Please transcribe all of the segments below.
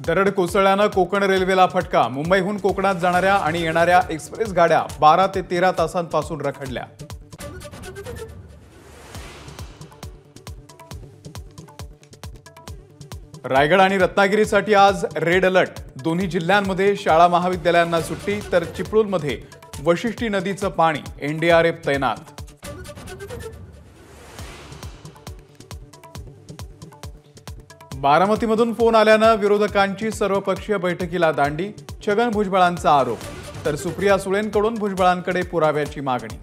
दरड कोसळल्यानं कोकण रेल्वेला फटका। मुंबईहून कोकणात जाणाऱ्या आणि येणाऱ्या एक्सप्रेस गाड्या 12 ते 13 तासांपासून रखडल्या। रायगड आणि रत्नागिरीसाठी आज रेड अलर्ट। दोन्ही जिल्ह्यांमध्ये शाळा महाविद्यालयांना सुट्टी, तर चिपळूणमध्ये वशिष्ठी नदीचं पाणी, एनडीआरएफ तैनात। बारामतीमधून फोन आल्यानं विरोधकांची सर्वपक्षीय बैठकीला दांडी। छगन भुजबळांचा आरोप, तर सुप्रिया सुळेंकडून भुजबळांकडे पुराव्याची मागणी।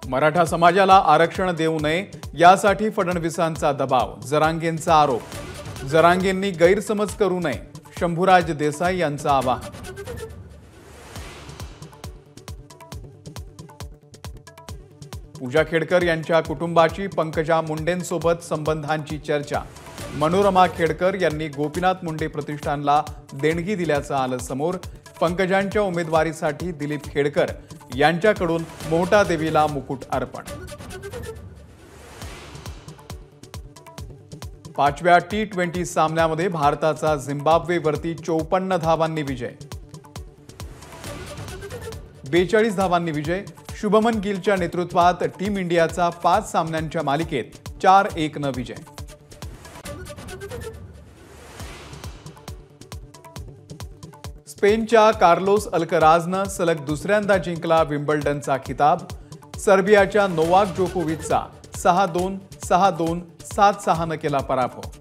मराठा समाजाला आरक्षण देऊ नये यासाठी फडणवीसांचा दबाव, जरांगेंचा आरोप। जरांगेंनी गैरसमज करू नये, शंभूराज देसाई यांचं आवाहन। पूजा खेडकर यांच्या कुटुंबाची पंकजा मुंडेंसोबत संबंधांची चर्चा। मनोरमा खेडकर यांनी गोपीनाथ मुंडे प्रतिष्ठानला देणगी दिल्याचं आलं समोर। पंकजांच्या उमेदवारीसाठी दिलीप खेडकर यांच्याकडून मोहटा देवीला मुकुट अर्पण। 5व्या T20 सामन्यामध्ये भारताचा झिम्बाब्वेवरती 54 धावांनी विजय, 42 धावांनी विजय। शुभमन गिलच्या नेतृत्वात टीम इंडियाचा 5 सामन्यांच्या मालिकेत 4-1 विजय। स्पेनच्या कार्लोस अल्कराजनं सलग दुसऱ्यांदा जिंकला विम्बल्डनचा खिताब। सर्बियाच्या नोवाक जोकोविचचा 6-2, 6-2, 7-6 केला पराभव।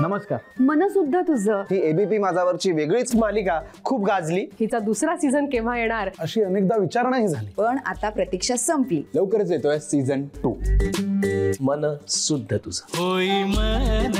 नमस्कार। मन सुद्धा तुझं। ही एबीपी माझावरची वेगळीच मालिका खूप गाजली। हिचा दुसरा सीझन केव्हा येणार अशी अनेकदा विचारणा ही झाली, पण आता प्रतीक्षा संपली। लवकरच येतोय सीझन 2। मन शुद्ध तुझं होई मन